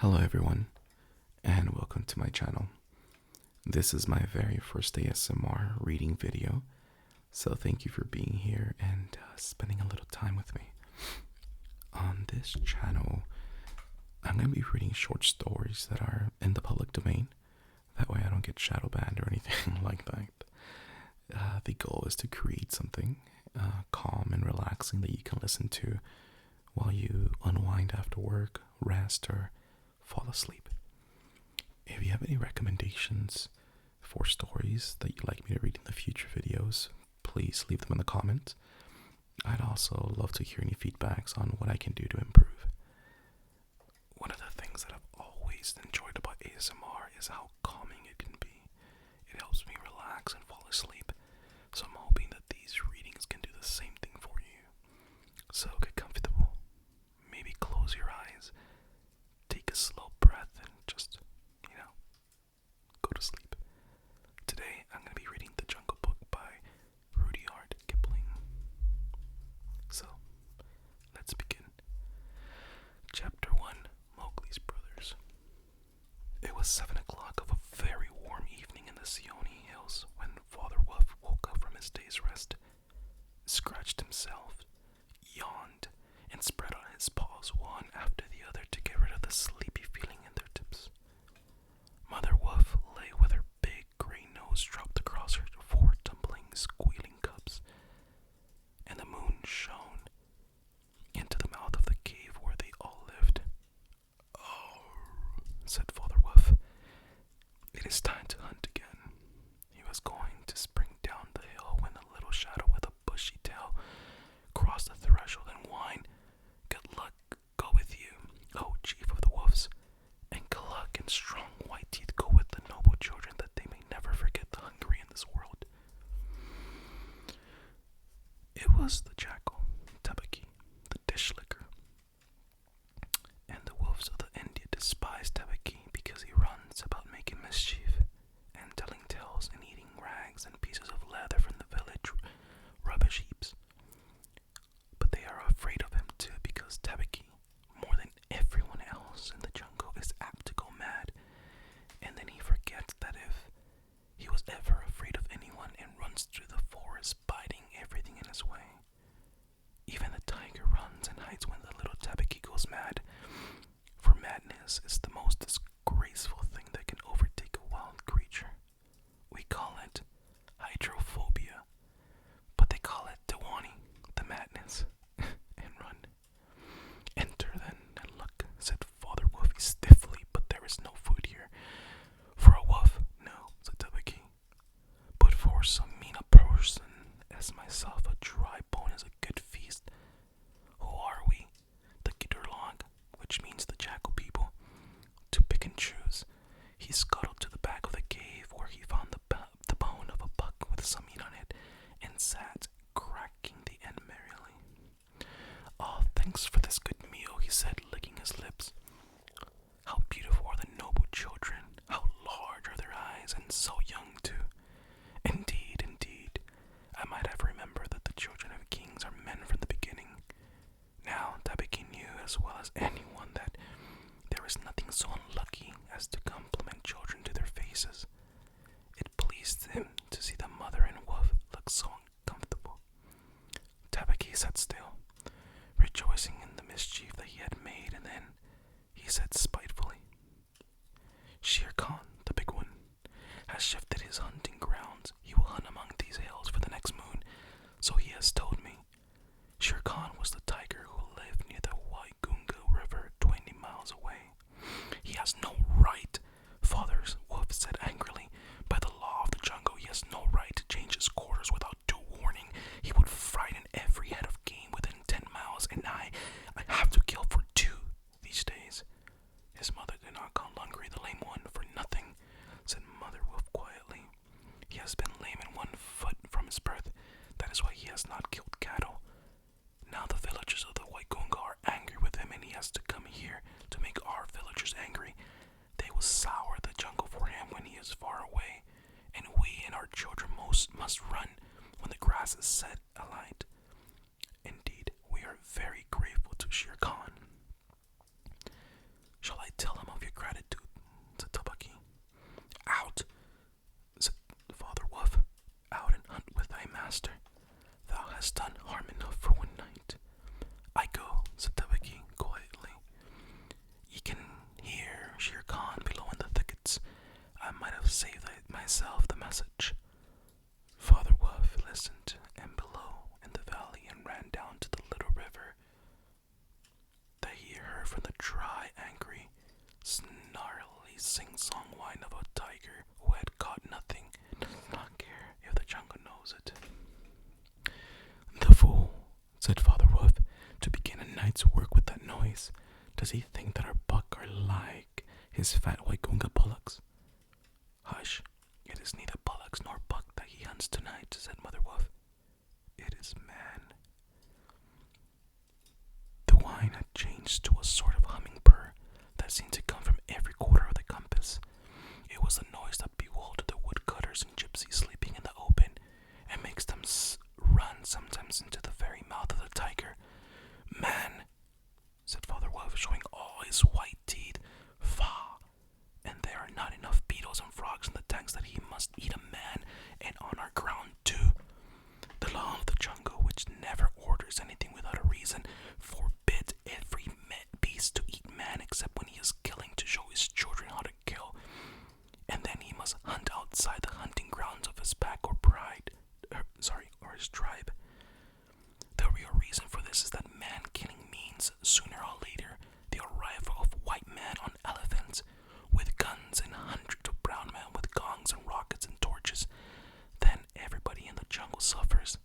Hello everyone, and welcome to my channel. This is my very first ASMR reading video, so thank you for being here and spending a little time with me. On this channel, I'm going to be reading short stories that are in the public domain. That way I don't get shadow banned or anything like that. The goal is to create something calm and relaxing that you can listen to while you unwind after work, rest, or fall asleep. If you have any recommendations for stories that you'd like me to read in the future videos, please leave them in the comments. I'd also love to hear any feedbacks on what I can do to improve. One of the things that I've always enjoyed about ASMR is how calming it can be. It helps me relax and fall asleep, so I'm hoping that these readings can do the same thing for you. So get comfortable, maybe close your eyes, take a slow breath, and just, go to sleep. Today, I'm going to be reading The Jungle Book by Rudyard Kipling. So, let's begin. Chapter 1, Mowgli's Brothers. It was 7 o'clock of a very warm evening in the Seeonee Hills when Father Wolf woke up from his day's rest, scratched himself, yawned, and spread out his paws one after the other to get rid of the sleepy feeling in their tips. Mother Wolf lay with her big gray nose dropped across her 4 tumbling, squealing cubs, and the moon shone into the mouth of the cave where they all lived. "Oh," said Father Wolf, "it is time to hunt again." He was going to spring down the hill when a little shadow with a bushy tail crossed the threshold and whined, "Good luck go with you, O chief of the wolves, and good luck and strong white teeth go with the noble children, that they may never forget the hungry in this world." It was the jackal, Tabaqui, the dish licker, and the wolves of the India despise Tabaqui because he runs about making mischief and telling tales and eating rags and pieces of leather from the village rubbish heaps. But they are afraid of him too because Tabaqui, more than everyone else in the jungle, is apt to go mad, and then he forgets that if he was ever afraid of anyone and runs through the forest biting everything in his way. Even the tiger runs and hides when the little Tabaqui goes mad, for madness is the most disgraceful thing that can overtake a wild creature. We call it hydrophobia, but they call it Dewani, the madness, and run. "Enter then and look," said Father Wolfie stiffly, "but there is no food here. For a wolf, no," said Tabaqui. "But for so mean a person as myself, a dry bone is a good feast. Who are we? The Giderlong, which means the jackal people. To pick and choose." He scuttled to the back of the cave where he found the bone of a buck with some meat on it, and sat cracking the end merrily. "Oh, thanks for this good meal," he said, licking his lips. "How beautiful are the noble children, how large are their eyes, and so young too. Indeed, indeed, I might have remembered that the children of kings are men from the beginning." Now Tabaqui knew as well as anyone that there is nothing so unlucky as to compliment children to their faces. It pleased him to see the mother and wolf look so uncomfortable. Tabaqui sat still, rejoicing in the mischief that he had made, and then he said spitefully, "Shere Khan, the big one, has shifted his hunting grounds. He will hunt among these hills for the next moon, so he has told me. Shere Khan was the tiger who lived near the Waigunga River 20 miles away." "He has no right," Father Wolf said angrily. "By the law of the jungle, he has no right to change his quarters without due warning. He would frighten every head of game within 10 miles, and I have to kill for 2 these days." "His mother did not call Lungri the lame one for nothing," said Mother Wolf quietly. "He has been lame in one foot from his birth. That is why he has not killed cattle. Now the villagers of the Waigunga are angry with him, and he has to come here to make our villagers angry. They will sour the jungle for him when he is far away, and we and our children must run when the grass is set alight. Indeed, we are very grateful to Shere Khan." "Shall I tell him of myself the message. Father Wolf listened, and below in the valley, and ran down to the little river that he heard from the dry, angry, snarly sing-song whine of a tiger who had caught nothing and does not care if the jungle knows it. "The fool," said Father Wolf, "to begin a night's work with that noise. Does he think that our buck are like his fat Waigunga bullocks?" "Hush, it is neither bullocks nor buck that he hunts tonight," said Mother Wolf. "It is man." The whine had changed to a sort of humming purr that seemed to come from every quarter of the compass. It was the noise that bewildered the woodcutters and gypsies sleeping in the open, and makes them run sometimes into the very mouth of the tiger. "Man," said Father Wolf, showing all his white teeth, "Faugh! And there are not enough beetles and frogs in the tanks that he must eat a man, and on our ground too. The law of the jungle, which never orders anything without a reason, forbids every beast to eat man except when he is killing to show his children how to kill, and then he must hunt outside the hunting grounds of his pack or or his tribe. The real reason for this is that man killing means, sooner or later, the arrival of white men on elephants, with guns, and hundreds of brown men with gongs and rockets and torches. Then everybody in the jungle suffers.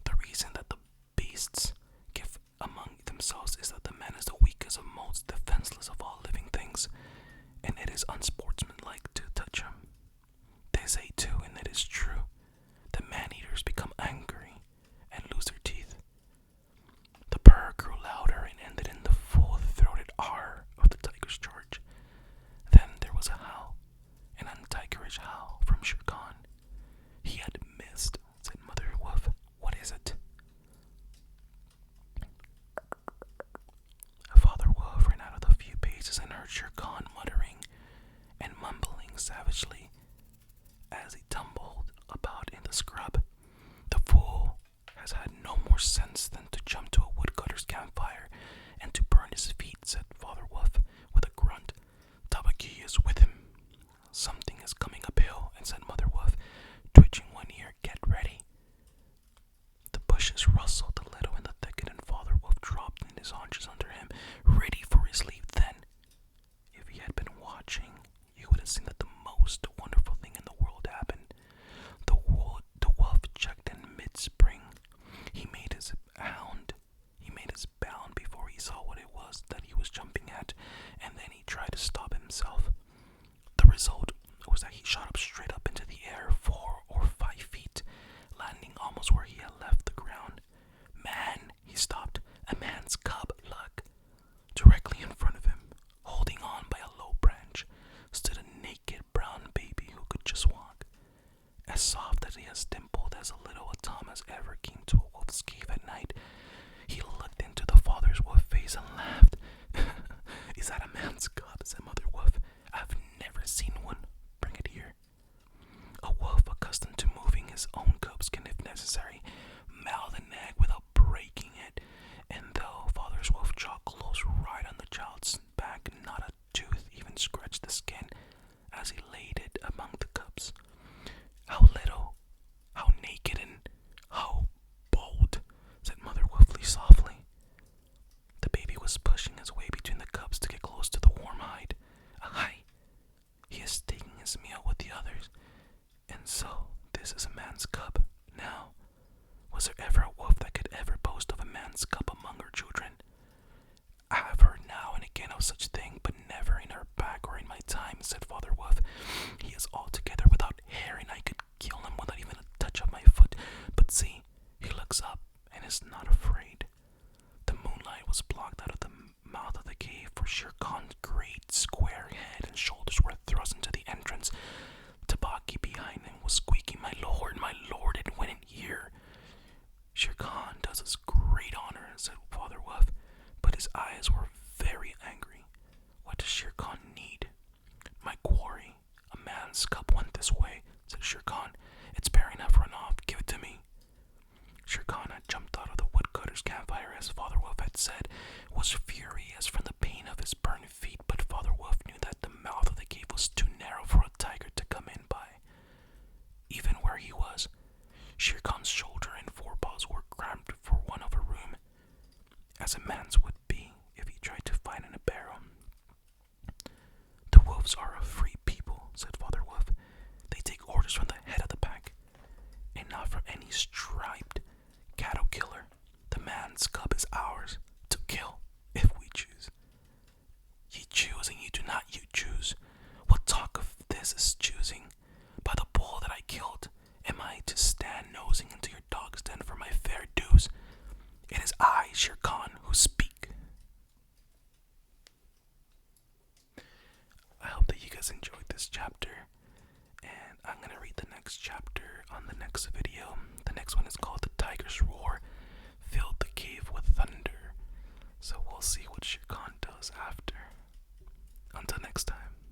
The reason that the beasts give among themselves is that the man is the weakest and most defenseless of all living things, and it is unsportsmanlike to touch him. They say too, and it is true, that man-eaters become angry and lose their teeth." The purr grew louder and ended in the full-throated R of the tiger's charge. Then there was a howl, an untigerish howl from Shere Khan. "He had missed," said Mother Wolf. "What is it?" Father Wolf ran out of the few paces and heard Shere Khan muttering and mumbling savagely as he tumbled about in the scrub. "The fool has had no more sense than to jump to a woodcutter's campfire and to burn his feet," said Father Wolf with a grunt. "Tabaqui is with him." "Something is coming uphill," and said Mother Wolf, twitching one ear. "Get ready." The bushes rustled a little in the thicket, and Father Wolf dropped in his haunches under him, ready for his leap. Then, if he had been watching, you would have seen that the most wonderful thing in the world happened. The wolf checked in mid-spring. He made his bound before he saw what it was that he was jumping at, and then he tried to stop himself. The result was that he shot straight up into the air 4 or 5 feet, landing almost where he had left the ground. "Man," he stopped. "A man's cub, look." Directly in front of him, holding on by a low branch, stood a naked brown baby who could just walk. As soft and as dimpled as a little Thomas ever came to a wolf's cave at night. He looked into the father's wolf face and laughed. "Is that a man's cub?" said Mother Wolf. "I've never seen one. Bring it here." A wolf accustomed to moving his own cubs can, if necessary, mouth an egg without breaking it, and though Father's wolf jaw closed right on the child's back, not a tooth even scratched the skin as he laid it among the cubs. "How little, how naked, and how bold," said Mother Wolfly softly. The baby was pushing his way between the cubs to get close to the warm hide. "Hi! He is taking his meal with the others. And so, this is a man's cub. Now, was there ever a wolf that could ever boast of a man's cub among her children? I have heard now and again of such thing, but never in our pack or in my time," said Father Wolf. "He is altogether without hair, and I could kill him without even a touch of my foot. But see, he looks up and is not afraid." The moonlight was blocked out of the mouth of the cave, for Shere Khan's great square head and shoulders were thrust into the entrance. Tabaqui behind him was squeaking, my lord, it went in here." "Shere Khan does us great honor," said Father Wolf, but his eyes were very angry. "What does Shere Khan need?" "My quarry. A man's cub went this way," said Shere Khan. "Its parent have run off. Give it to me." Shere Khan had jumped out of the woodcutter's campfire, as Father Wolf had said, was furious from the pain of his burned feet, guys enjoyed this chapter, and I'm gonna read the next chapter on the next video. The next one is called The Tiger's Roar Filled the Cave with Thunder. So we'll see what Shere Khan does after. Until next time.